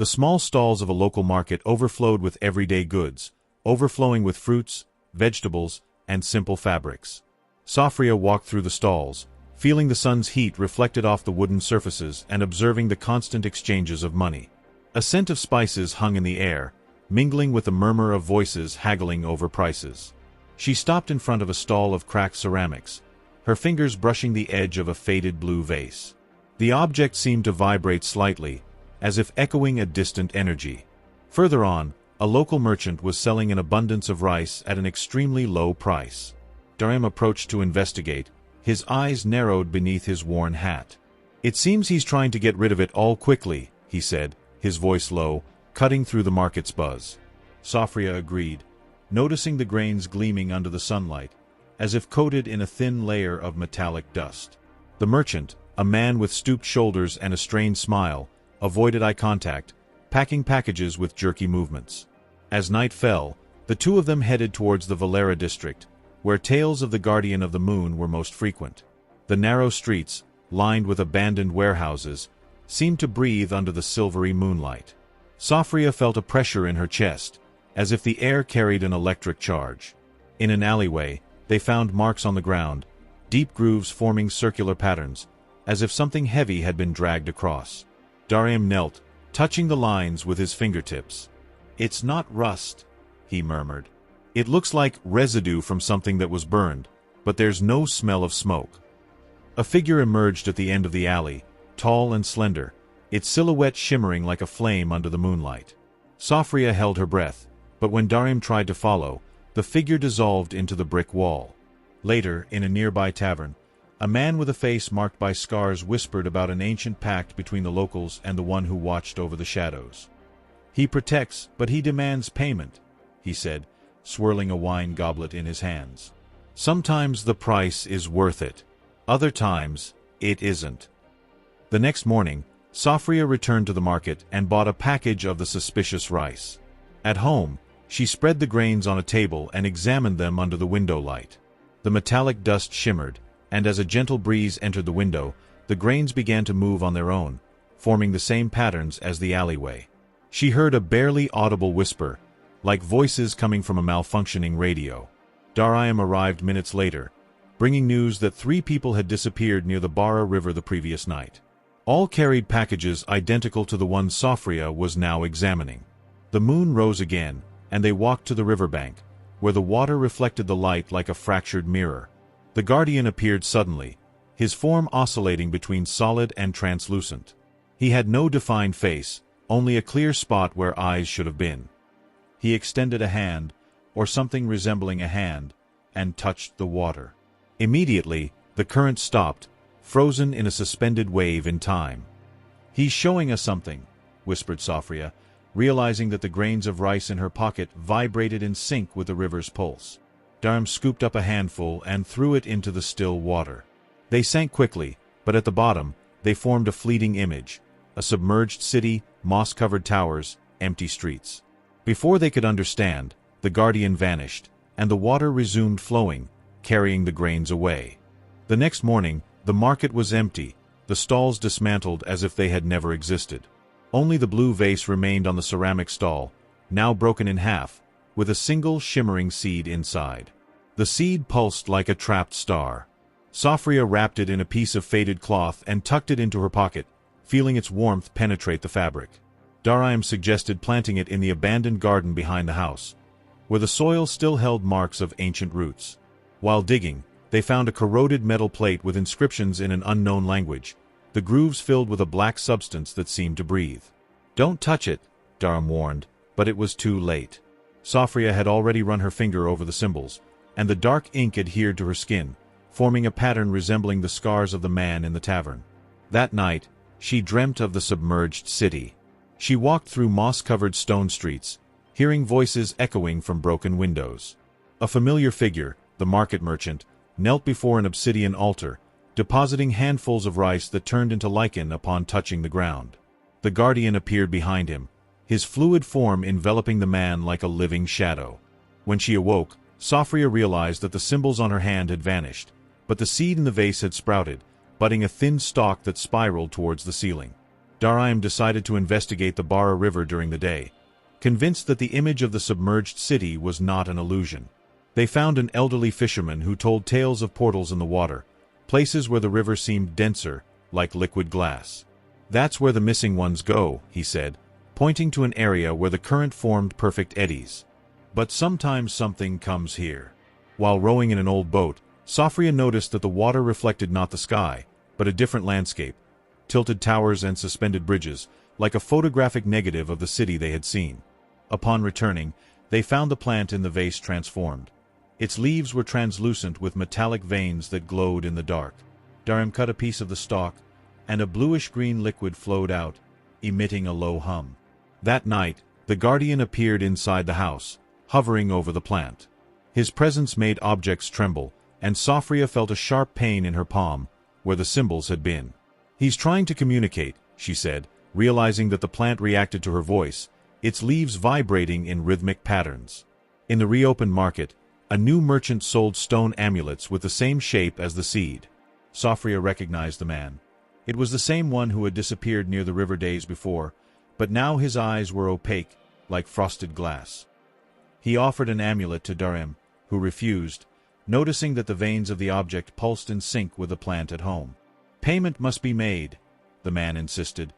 The small stalls of a local market overflowed with everyday goods, overflowing with fruits, vegetables, and simple fabrics. Safria walked through the stalls, feeling the sun's heat reflected off the wooden surfaces and observing the constant exchanges of money. A scent of spices hung in the air, mingling with the murmur of voices haggling over prices. She stopped in front of a stall of cracked ceramics, her fingers brushing the edge of a faded blue vase. The object seemed to vibrate slightly, as if echoing a distant energy. Further on, a local merchant was selling an abundance of rice at an extremely low price. Darim approached to investigate, his eyes narrowed beneath his worn hat. "It seems he's trying to get rid of it all quickly," he said, his voice low, cutting through the market's buzz. Safria agreed, noticing the grains gleaming under the sunlight, as if coated in a thin layer of metallic dust. The merchant, a man with stooped shoulders and a strained smile, avoided eye contact, packing packages with jerky movements. As night fell, the two of them headed towards the Vellara district, where tales of the Guardian of the Moon were most frequent. The narrow streets, lined with abandoned warehouses, seemed to breathe under the silvery moonlight. Safria felt a pressure in her chest, as if the air carried an electric charge. In an alleyway, they found marks on the ground, deep grooves forming circular patterns, as if something heavy had been dragged across. Darim knelt, touching the lines with his fingertips. "It's not rust," he murmured. "It looks like residue from something that was burned, but there's no smell of smoke." A figure emerged at the end of the alley, tall and slender, its silhouette shimmering like a flame under the moonlight. Safria held her breath, but when Darim tried to follow, the figure dissolved into the brick wall. Later, in a nearby tavern, a man with a face marked by scars whispered about an ancient pact between the locals and the one who watched over the shadows. "He protects, but he demands payment," he said, swirling a wine goblet in his hands. "Sometimes the price is worth it. Other times, it isn't." The next morning, Safria returned to the market and bought a package of the suspicious rice. At home, she spread the grains on a table and examined them under the window light. The metallic dust shimmered, and as a gentle breeze entered the window, the grains began to move on their own, forming the same patterns as the alleyway. She heard a barely audible whisper, like voices coming from a malfunctioning radio. Darim arrived minutes later, bringing news that 3 people had disappeared near the Bara River the previous night. All carried packages identical to the one Safria was now examining. The moon rose again, and they walked to the riverbank, where the water reflected the light like a fractured mirror. The Guardian appeared suddenly, his form oscillating between solid and translucent. He had no defined face, only a clear spot where eyes should have been. He extended a hand, or something resembling a hand, and touched the water. Immediately, the current stopped, frozen in a suspended wave in time. "He's showing us something," whispered Safria, realizing that the grains of rice in her pocket vibrated in sync with the river's pulse. Darim scooped up a handful and threw it into the still water. They sank quickly, but at the bottom, they formed a fleeting image: a submerged city, moss-covered towers, empty streets. Before they could understand, the Guardian vanished, and the water resumed flowing, carrying the grains away. The next morning, the market was empty, the stalls dismantled as if they had never existed. Only the blue vase remained on the ceramic stall, now broken in half, with a single shimmering seed inside. The seed pulsed like a trapped star. Safria wrapped it in a piece of faded cloth and tucked it into her pocket, feeling its warmth penetrate the fabric. Darim suggested planting it in the abandoned garden behind the house, where the soil still held marks of ancient roots. While digging, they found a corroded metal plate with inscriptions in an unknown language, the grooves filled with a black substance that seemed to breathe. "Don't touch it," Darim warned, but it was too late. Safria had already run her finger over the symbols, and the dark ink adhered to her skin, forming a pattern resembling the scars of the man in the tavern. That night, she dreamt of the submerged city. She walked through moss-covered stone streets, hearing voices echoing from broken windows. A familiar figure, the market merchant, knelt before an obsidian altar, depositing handfuls of rice that turned into lichen upon touching the ground. The Guardian appeared behind him, his fluid form enveloping the man like a living shadow. When she awoke, Safria realized that the symbols on her hand had vanished, but the seed in the vase had sprouted, budding a thin stalk that spiraled towards the ceiling. Daraim decided to investigate the Bara River during the day, convinced that the image of the submerged city was not an illusion. They found an elderly fisherman who told tales of portals in the water, places where the river seemed denser, like liquid glass. "That's where the missing ones go," he said, pointing to an area where the current formed perfect eddies. "But sometimes something comes here." While rowing in an old boat, Safria noticed that the water reflected not the sky, but a different landscape, tilted towers and suspended bridges, like a photographic negative of the city they had seen. Upon returning, they found the plant in the vase transformed. Its leaves were translucent with metallic veins that glowed in the dark. Daraim cut a piece of the stalk, and a bluish-green liquid flowed out, emitting a low hum. That night, the guardian appeared inside the house, hovering over the plant. His presence made objects tremble, and Safria felt a sharp pain in her palm, where the symbols had been. "He's trying to communicate," she said, realizing that the plant reacted to her voice, its leaves vibrating in rhythmic patterns. In the reopened market, a new merchant sold stone amulets with the same shape as the seed. Safria recognized the man. It was the same one who had disappeared near the river days before, but now his eyes were opaque, like frosted glass. He offered an amulet to Daraim, who refused, noticing that the veins of the object pulsed in sync with the plant at home. "Payment must be made," the man insisted,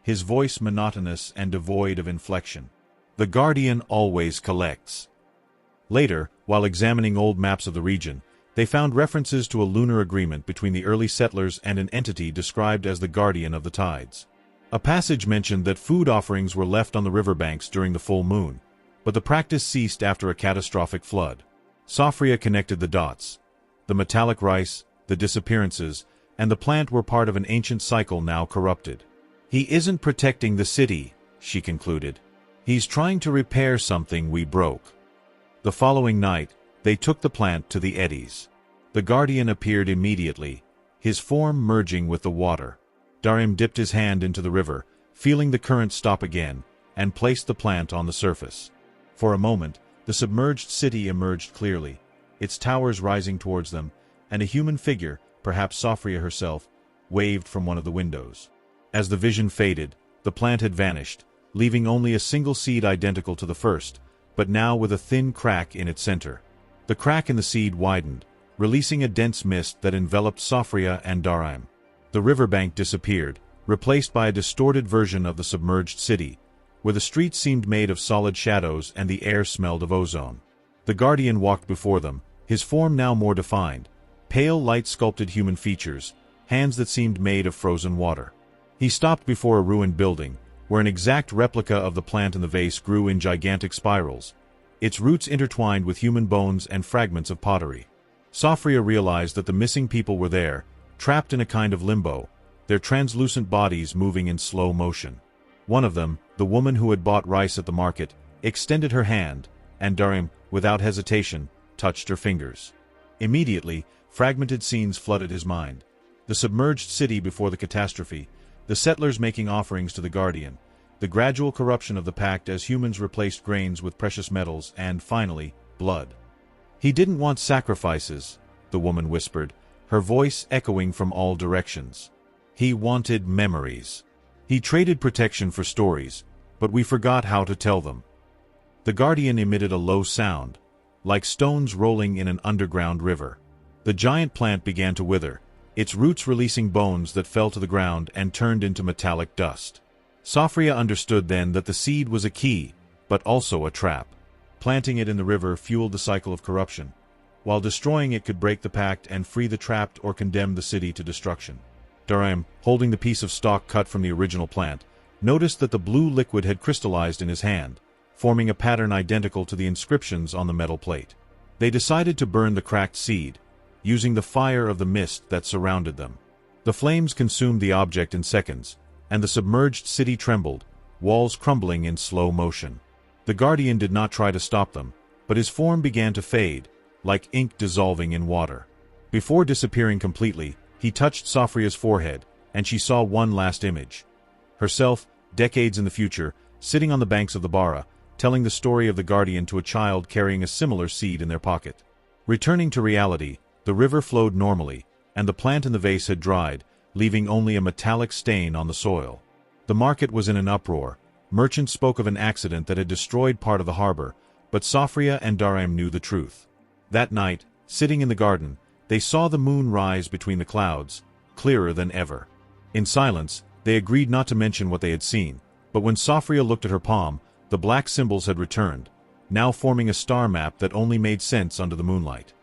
his voice monotonous and devoid of inflection. "The guardian always collects." Later, while examining old maps of the region, they found references to a lunar agreement between the early settlers and an entity described as the guardian of the tides. A passage mentioned that food offerings were left on the riverbanks during the full moon, but the practice ceased after a catastrophic flood. Safria connected the dots. The metallic rice, the disappearances, and the plant were part of an ancient cycle now corrupted. "He isn't protecting the city," she concluded. "He's trying to repair something we broke." The following night, they took the plant to the eddies. The guardian appeared immediately, his form merging with the water. Daraim dipped his hand into the river, feeling the current stop again, and placed the plant on the surface. For a moment, the submerged city emerged clearly, its towers rising towards them, and a human figure, perhaps Safria herself, waved from one of the windows. As the vision faded, the plant had vanished, leaving only a single seed identical to the first, but now with a thin crack in its center. The crack in the seed widened, releasing a dense mist that enveloped Safria and Daraim. The riverbank disappeared, replaced by a distorted version of the submerged city, where the streets seemed made of solid shadows and the air smelled of ozone. The guardian walked before them, his form now more defined, pale light-sculpted human features, hands that seemed made of frozen water. He stopped before a ruined building, where an exact replica of the plant in the vase grew in gigantic spirals, its roots intertwined with human bones and fragments of pottery. Safria realized that the missing people were there, trapped in a kind of limbo, their translucent bodies moving in slow motion. One of them, the woman who had bought rice at the market, extended her hand, and Daraim, without hesitation, touched her fingers. Immediately, fragmented scenes flooded his mind. The submerged city before the catastrophe, the settlers making offerings to the guardian, the gradual corruption of the pact as humans replaced grains with precious metals, and, finally, blood. "He didn't want sacrifices," the woman whispered, her voice echoing from all directions. "He wanted memories. He traded protection for stories, but we forgot how to tell them." The guardian emitted a low sound, like stones rolling in an underground river. The giant plant began to wither, its roots releasing bones that fell to the ground and turned into metallic dust. Safria understood then that the seed was a key, but also a trap. Planting it in the river fueled the cycle of corruption, while destroying it could break the pact and free the trapped or condemn the city to destruction. Daraim, holding the piece of stalk cut from the original plant, noticed that the blue liquid had crystallized in his hand, forming a pattern identical to the inscriptions on the metal plate. They decided to burn the cracked seed, using the fire of the mist that surrounded them. The flames consumed the object in seconds, and the submerged city trembled, walls crumbling in slow motion. The guardian did not try to stop them, but his form began to fade, like ink dissolving in water. Before disappearing completely, he touched Safria's forehead, and she saw one last image. Herself, decades in the future, sitting on the banks of the Bara, telling the story of the guardian to a child carrying a similar seed in their pocket. Returning to reality, the river flowed normally, and the plant in the vase had dried, leaving only a metallic stain on the soil. The market was in an uproar. Merchants spoke of an accident that had destroyed part of the harbor, but Safria and Darim knew the truth. That night, sitting in the garden, they saw the moon rise between the clouds, clearer than ever. In silence, they agreed not to mention what they had seen, but when Safria looked at her palm, the black symbols had returned, now forming a star map that only made sense under the moonlight.